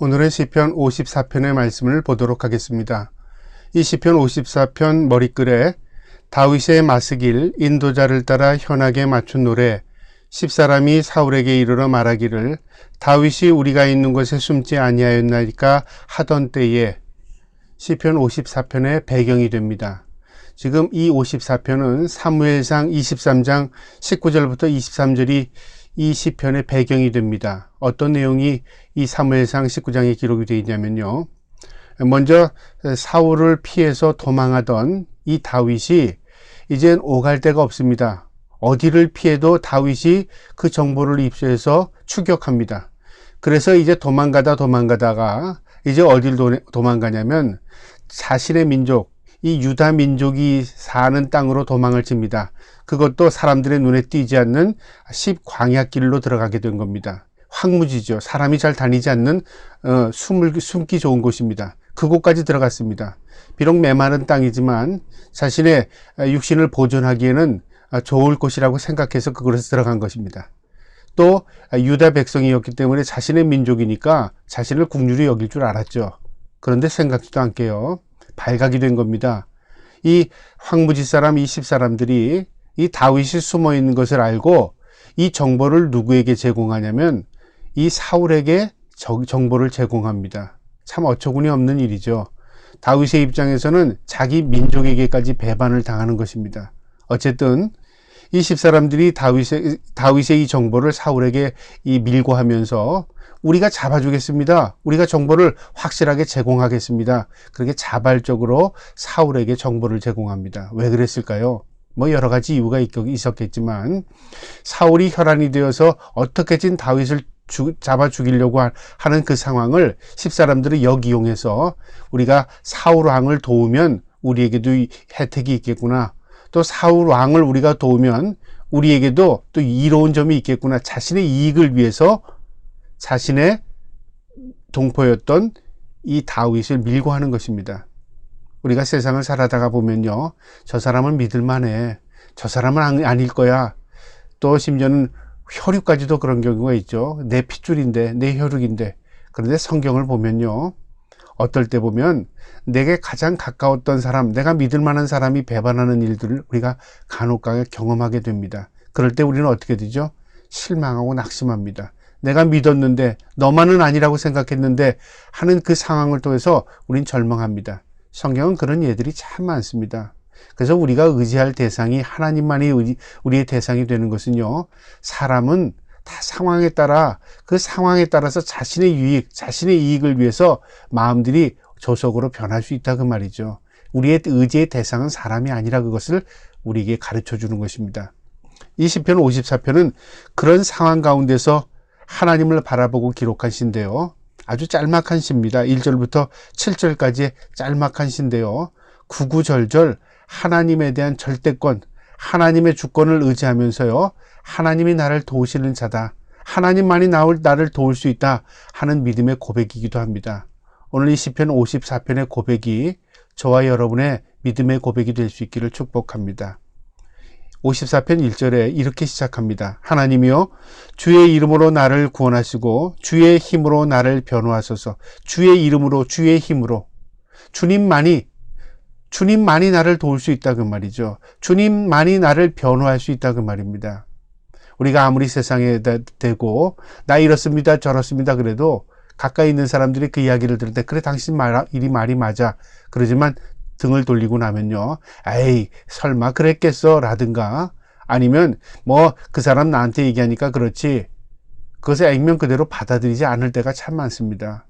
오늘은 시편 54편의 말씀을 보도록 하겠습니다. 이 시편 54편 머리글에 다윗의 마스길 인도자를 따라 현악에 맞춘 노래, 10사람이 사울에게 이르러 말하기를 다윗이 우리가 있는 곳에 숨지 아니하였나이까 하던 때에 시편 54편의 배경이 됩니다. 지금 이 54편은 사무엘상 23장 19절부터 23절이 이 시편의 배경이 됩니다. 어떤 내용이 이 사무엘상 19장에 기록이 되어 있냐면요. 먼저 사울을 피해서 도망하던 이 다윗이 이젠 오갈 데가 없습니다. 어디를 피해도 다윗이 그 정보를 입수해서 추격합니다. 그래서 이제 도망가다가 이제 어딜 도망가냐면 자신의 민족, 이 유다 민족이 사는 땅으로 도망을 칩니다. 그것도 사람들의 눈에 띄지 않는 광야길로 들어가게 된 겁니다. 황무지죠. 사람이 잘 다니지 않는 숨기 좋은 곳입니다. 그곳까지 들어갔습니다. 비록 메마른 땅이지만 자신의 육신을 보존하기에는 좋을 곳이라고 생각해서 그곳에 들어간 것입니다. 또 유다 백성이었기 때문에 자신의 민족이니까 자신을 국률이 여길 줄 알았죠. 그런데 생각지도 않게요. 발각이 된 겁니다. 이 황무지 사람 20사람들이 이 다윗이 숨어 있는 것을 알고 이 정보를 누구에게 제공하냐면 이 사울에게 정보를 제공합니다. 참 어처구니 없는 일이죠. 다윗의 입장에서는 자기 민족에게까지 배반을 당하는 것입니다. 어쨌든 이 10사람들이 다윗의 이 정보를 사울에게 밀고 하면서 우리가 잡아주겠습니다. 우리가 정보를 확실하게 제공하겠습니다. 그렇게 자발적으로 사울에게 정보를 제공합니다. 왜 그랬을까요? 여러 가지 이유가 있었겠지만 사울이 혈안이 되어서 어떻게든 다윗을 잡아 죽이려고 하는 그 상황을 10사람들이 역이용해서 우리가 사울 왕을 도우면 우리에게도 혜택이 있겠구나. 또 사울 왕을 우리가 도우면 우리에게도 또 이로운 점이 있겠구나. 자신의 이익을 위해서 자신의 동포였던 이 다윗을 밀고 하는 것입니다. 우리가 세상을 살아다가 보면요. 저 사람은 믿을만해. 저 사람은 아닐 거야. 또 심지어는 혈육까지도 그런 경우가 있죠. 내 핏줄인데, 내 혈육인데. 그런데 성경을 보면요. 어떨 때 보면 내게 가장 가까웠던 사람, 내가 믿을 만한 사람이 배반하는 일들을 우리가 간혹가게 경험하게 됩니다. 그럴 때 우리는 어떻게 되죠? 실망하고 낙심합니다. 내가 믿었는데 너만은 아니라고 생각했는데 하는 그 상황을 통해서 우린 절망합니다. 성경은 그런 예들이 참 많습니다. 그래서 우리가 의지할 대상이 하나님만이 우리의 대상이 되는 것은요. 사람은 다 상황에 따라 그 상황에 따라서 자신의 유익, 자신의 이익을 위해서 마음들이 조속으로 변할 수 있다 그 말이죠. 우리의 의지의 대상은 사람이 아니라 그것을 우리에게 가르쳐 주는 것입니다. 이 시편 54편은 그런 상황 가운데서 하나님을 바라보고 기록한 시인데요. 아주 짤막한 시입니다. 1절부터 7절까지의 짤막한 시인데요. 구구절절 하나님에 대한 절대권, 하나님의 주권을 의지하면서요. 하나님이 나를 도우시는 자다. 하나님만이 나를 도울 수 있다 하는 믿음의 고백이기도 합니다. 오늘 이 시편 54편의 고백이 저와 여러분의 믿음의 고백이 될 수 있기를 축복합니다. 54편 1절에 이렇게 시작합니다. 하나님이여 주의 이름으로 나를 구원하시고 주의 힘으로 나를 변호하소서. 주의 이름으로 주의 힘으로 주님만이 나를 도울 수 있다 그 말이죠. 주님만이 나를 변호할 수 있다 그 말입니다. 우리가 아무리 세상에 대고 나 이렇습니다 저렇습니다 그래도 가까이 있는 사람들이 그 이야기를 들을 때 그래 당신 말이 맞아 그러지만 등을 돌리고 나면요. 에이 설마 그랬겠어 라든가 아니면 그 사람 나한테 얘기하니까 그렇지 그것을 액면 그대로 받아들이지 않을 때가 참 많습니다.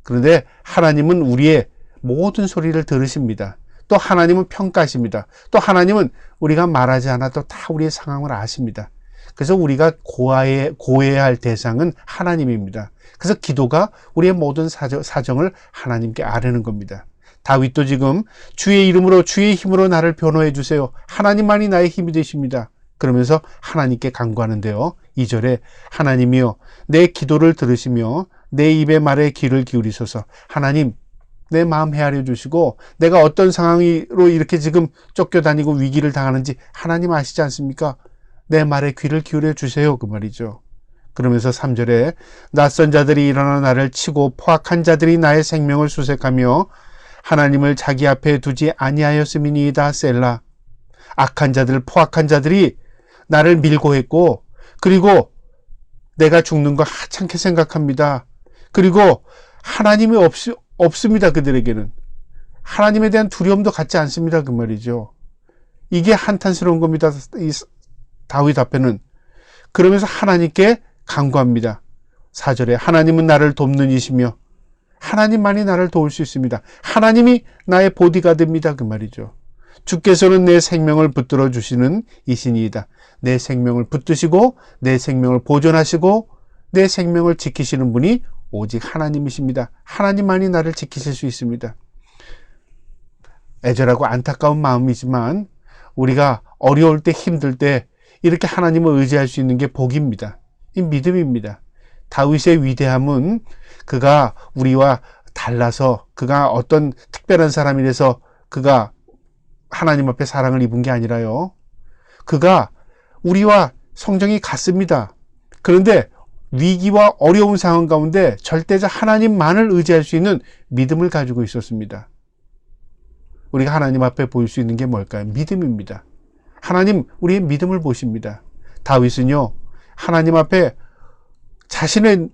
그런데 하나님은 우리의 모든 소리를 들으십니다. 또 하나님은 평가하십니다. 또 하나님은 우리가 말하지 않아도 다 우리의 상황을 아십니다. 그래서 우리가 고해야 할 대상은 하나님입니다. 그래서 기도가 우리의 모든 사정을 하나님께 아뢰는 겁니다. 다윗도 지금 주의 이름으로 주의 힘으로 나를 변호해 주세요. 하나님만이 나의 힘이 되십니다. 그러면서 하나님께 간구하는데요. 2절에 하나님이여 내 기도를 들으시며 내 입의 말에 귀를 기울이소서. 하나님 내 마음 헤아려 주시고 내가 어떤 상황으로 이렇게 지금 쫓겨다니고 위기를 당하는지 하나님 아시지 않습니까? 내 말에 귀를 기울여 주세요 그 말이죠. 그러면서 3절에 낯선 자들이 일어나 나를 치고 포악한 자들이 나의 생명을 수색하며 하나님을 자기 앞에 두지 아니하였음이니이다. 셀라. 악한 자들, 포악한 자들이 나를 밀고 했고, 그리고 내가 죽는 거 하찮게 생각합니다. 그리고 하나님이 없습니다. 그들에게는. 하나님에 대한 두려움도 갖지 않습니다. 그 말이죠. 이게 한탄스러운 겁니다. 이 다윗 앞에는. 그러면서 하나님께 간구합니다. 4절에 하나님은 나를 돕는 이시며 하나님만이 나를 도울 수 있습니다. 하나님이 나의 보디가드입니다. 그 말이죠. 주께서는 내 생명을 붙들어 주시는 이신이이다. 내 생명을 붙드시고 내 생명을 보존하시고 내 생명을 지키시는 분이 오직 하나님이십니다. 하나님만이 나를 지키실 수 있습니다. 애절하고 안타까운 마음이지만 우리가 어려울 때, 힘들 때 이렇게 하나님을 의지할 수 있는 게 복입니다. 이 믿음입니다. 다윗의 위대함은 그가 우리와 달라서, 그가 어떤 특별한 사람이라서 그가 하나님 앞에 사랑을 입은 게 아니라요. 그가 우리와 성정이 같습니다. 그런데 위기와 어려운 상황 가운데 절대자 하나님만을 의지할 수 있는 믿음을 가지고 있었습니다. 우리가 하나님 앞에 보일 수 있는 게 뭘까요? 믿음입니다. 하나님 우리의 믿음을 보십니다. 다윗은요, 하나님 앞에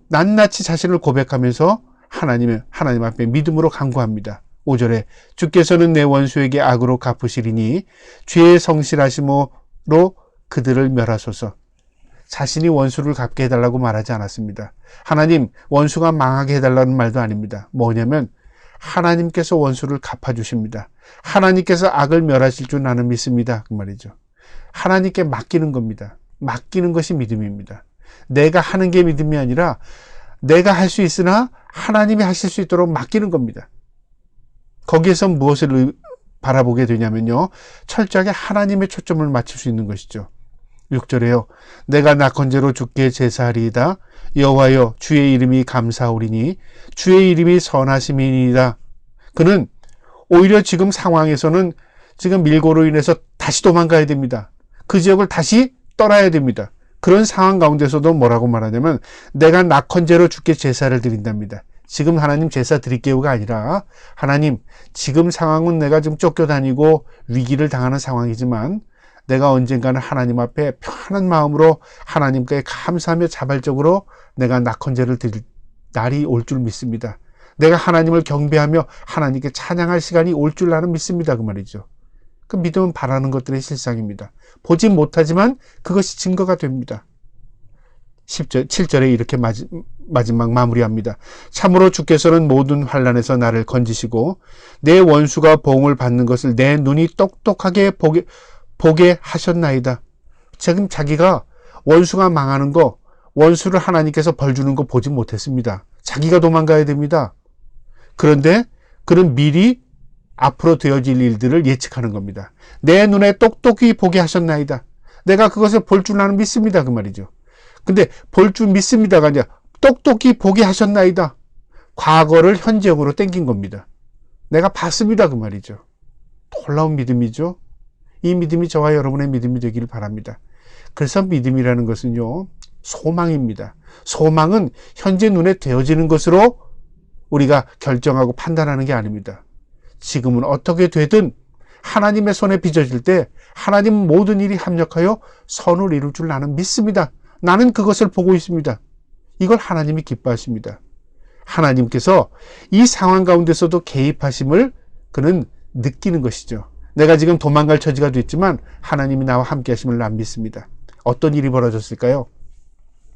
낱낱이 자신을 고백하면서 하나님 앞에 믿음으로 간구합니다. 5절에 주께서는 내 원수에게 악으로 갚으시리니 죄의 성실하심으로 그들을 멸하소서. 자신이 원수를 갚게 해달라고 말하지 않았습니다. 하나님, 원수가 망하게 해달라는 말도 아닙니다. 뭐냐면 하나님께서 원수를 갚아주십니다. 하나님께서 악을 멸하실 줄 나는 믿습니다. 그 말이죠. 하나님께 맡기는 겁니다. 맡기는 것이 믿음입니다. 내가 하는 게 믿음이 아니라 내가 할 수 있으나 하나님이 하실 수 있도록 맡기는 겁니다. 거기에서 무엇을 바라보게 되냐면요, 철저하게 하나님의 초점을 맞출 수 있는 것이죠. 6절에요. 내가 낙헌제로 주께 제사하리이다. 여호와여 주의 이름이 감사오리니 주의 이름이 선하심이니이다. 그는 오히려 지금 상황에서는 지금 밀고로 인해서 다시 도망가야 됩니다. 그 지역을 다시 떠나야 됩니다. 그런 상황 가운데서도 뭐라고 말하냐면 내가 낙헌제로 주께 제사를 드린답니다. 지금 하나님 제사 드릴게요가 아니라 하나님 지금 상황은 내가 지금 쫓겨다니고 위기를 당하는 상황이지만 내가 언젠가는 하나님 앞에 편한 마음으로 하나님께 감사하며 자발적으로 내가 낙헌제를 드릴 날이 올 줄 믿습니다. 내가 하나님을 경배하며 하나님께 찬양할 시간이 올 줄 나는 믿습니다. 그 말이죠. 그 믿음은 바라는 것들의 실상입니다. 보지 못하지만 그것이 증거가 됩니다. 7절에 이렇게 마지막 마무리합니다. 참으로 주께서는 모든 환난에서 나를 건지시고 내 원수가 보응을 받는 것을 내 눈이 똑똑하게 보게 하셨나이다. 지금 자기가 원수가 망하는 거, 원수를 하나님께서 벌 주는 거 보지 못했습니다. 자기가 도망가야 됩니다. 그런데 그는 미리 앞으로 되어질 일들을 예측하는 겁니다. 내 눈에 똑똑히 보게 하셨나이다. 내가 그것을 볼 줄 나는 믿습니다. 그 말이죠. 근데 볼 줄 믿습니다가 아니라 똑똑히 보게 하셨나이다. 과거를 현재형으로 땡긴 겁니다. 내가 봤습니다. 그 말이죠. 놀라운 믿음이죠. 이 믿음이 저와 여러분의 믿음이 되기를 바랍니다. 그래서 믿음이라는 것은요, 소망입니다. 소망은 현재 눈에 되어지는 것으로 우리가 결정하고 판단하는 게 아닙니다. 지금은 어떻게 되든 하나님의 손에 빚어질 때 하나님은 모든 일이 합력하여 선을 이룰 줄 나는 믿습니다. 나는 그것을 보고 있습니다. 이걸 하나님이 기뻐하십니다. 하나님께서 이 상황 가운데서도 개입하심을 그는 느끼는 것이죠. 내가 지금 도망갈 처지가 됐지만 하나님이 나와 함께 하심을 난 믿습니다. 어떤 일이 벌어졌을까요?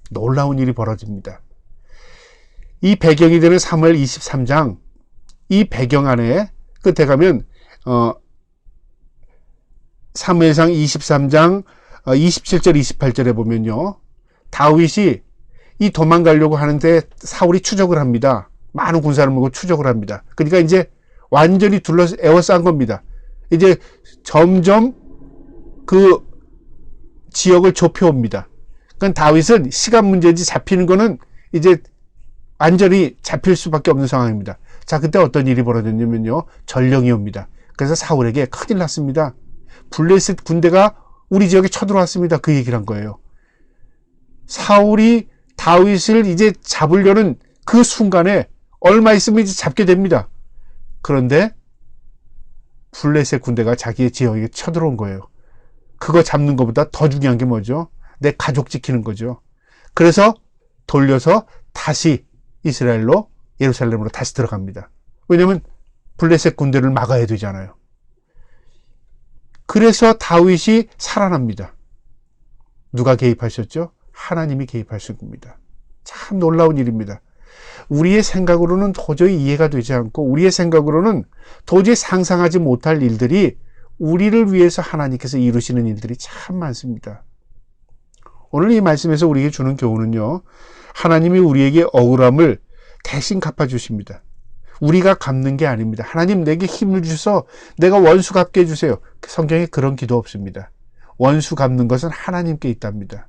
놀라운 일이 벌어집니다. 이 배경이 되는 사무엘 23장, 이 배경 안에 끝에 가면 사무엘상 23장 27절 28절에 보면요, 다윗이 이 도망가려고 하는데 사울이 추적을 합니다. 많은 군사를 모으고 추적을 합니다. 그러니까 이제 완전히 에워싼 겁니다. 이제 점점 그 지역을 좁혀옵니다. 그러니까 다윗은 시간 문제지 잡히는 거는 이제 완전히 잡힐 수밖에 없는 상황입니다. 자, 그때 어떤 일이 벌어졌냐면요, 전령이 옵니다. 그래서 사울에게 큰일 났습니다. 블레셋 군대가 우리 지역에 쳐들어왔습니다. 그 얘기를 한 거예요. 사울이 다윗을 이제 잡으려는 그 순간에 얼마 있으면 이제 잡게 됩니다. 그런데 블레셋 군대가 자기의 지역에 쳐들어온 거예요. 그거 잡는 것보다 더 중요한 게 뭐죠? 내 가족 지키는 거죠. 그래서 돌려서 다시 이스라엘로, 예루살렘으로 다시 들어갑니다. 왜냐하면 블레셋 군대를 막아야 되잖아요. 그래서 다윗이 살아납니다. 누가 개입하셨죠? 하나님이 개입하신 겁니다. 참 놀라운 일입니다. 우리의 생각으로는 도저히 이해가 되지 않고 우리의 생각으로는 도저히 상상하지 못할 일들이 우리를 위해서 하나님께서 이루시는 일들이 참 많습니다. 오늘 이 말씀에서 우리에게 주는 교훈은요, 하나님이 우리에게 억울함을 대신 갚아주십니다. 우리가 갚는 게 아닙니다. 하나님 내게 힘을 주셔서 내가 원수 갚게 해주세요. 성경에 그런 기도 없습니다. 원수 갚는 것은 하나님께 있답니다.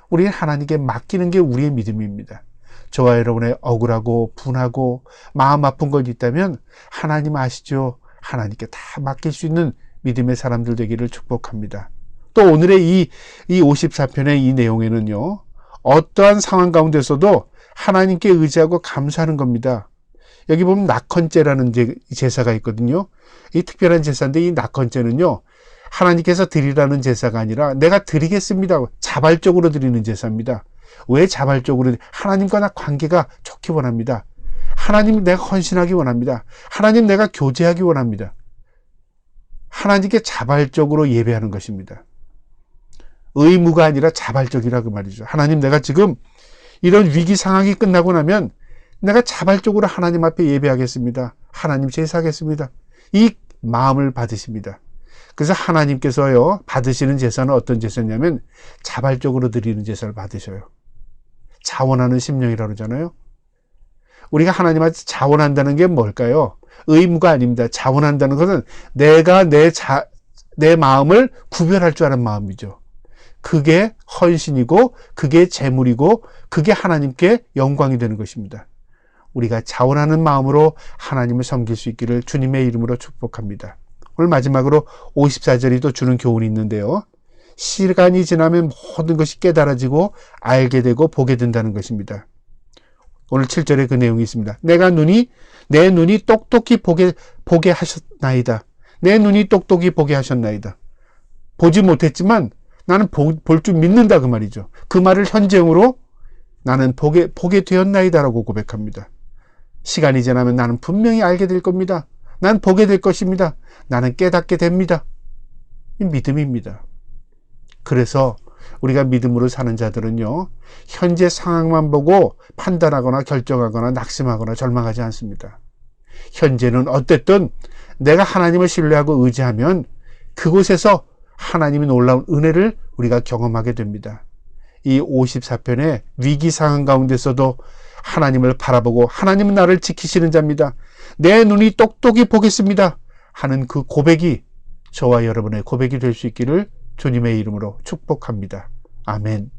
우리는 하나님께 맡기는 게 우리의 믿음입니다. 저와 여러분의 억울하고 분하고 마음 아픈 것 있다면 하나님 아시죠? 하나님께 다 맡길 수 있는 믿음의 사람들 되기를 축복합니다. 또 오늘의 이 54편의 이 내용에는요, 어떠한 상황 가운데서도 하나님께 의지하고 감사하는 겁니다. 여기 보면 낙헌제라는 제사가 있거든요. 이 특별한 제사인데 이 낙헌제는요, 하나님께서 드리라는 제사가 아니라 내가 드리겠습니다. 자발적으로 드리는 제사입니다. 왜 자발적으로? 하나님과 나 관계가 좋기 원합니다. 하나님 내가 헌신하기 원합니다. 하나님 내가 교제하기 원합니다. 하나님께 자발적으로 예배하는 것입니다. 의무가 아니라 자발적이라고 말이죠. 하나님 내가 지금 이런 위기 상황이 끝나고 나면 내가 자발적으로 하나님 앞에 예배하겠습니다. 하나님 제사하겠습니다. 이 마음을 받으십니다. 그래서 하나님께서요, 받으시는 제사는 어떤 제사냐면 자발적으로 드리는 제사를 받으셔요. 자원하는 심령이라고 그러잖아요. 우리가 하나님한테 자원한다는 게 뭘까요? 의무가 아닙니다. 자원한다는 것은 내가 내 마음을 구별할 줄 아는 마음이죠. 그게 헌신이고 그게 재물이고 그게 하나님께 영광이 되는 것입니다. 우리가 자원하는 마음으로 하나님을 섬길 수 있기를 주님의 이름으로 축복합니다. 오늘 마지막으로 54절이 또 주는 교훈이 있는데요. 시간이 지나면 모든 것이 깨달아지고 알게 되고 보게 된다는 것입니다. 오늘 7절에 그 내용이 있습니다. 내 눈이 똑똑히 보게 하셨나이다. 내 눈이 똑똑히 보게 하셨나이다. 보지 못했지만 나는 볼 줄 믿는다 그 말이죠. 그 말을 현재형으로 나는 보게 되었나이다라고 고백합니다. 시간이 지나면 나는 분명히 알게 될 겁니다. 난 보게 될 것입니다. 나는 깨닫게 됩니다. 이 믿음입니다. 그래서 우리가 믿음으로 사는 자들은요, 현재 상황만 보고 판단하거나 결정하거나 낙심하거나 절망하지 않습니다. 현재는 어쨌든 내가 하나님을 신뢰하고 의지하면 그곳에서 하나님의 놀라운 은혜를 우리가 경험하게 됩니다. 이 54편의 위기 상황 가운데서도 하나님을 바라보고 하나님은 나를 지키시는 자입니다. 내 눈이 똑똑히 보겠습니다 하는 그 고백이 저와 여러분의 고백이 될 수 있기를 주님의 이름으로 축복합니다. 아멘.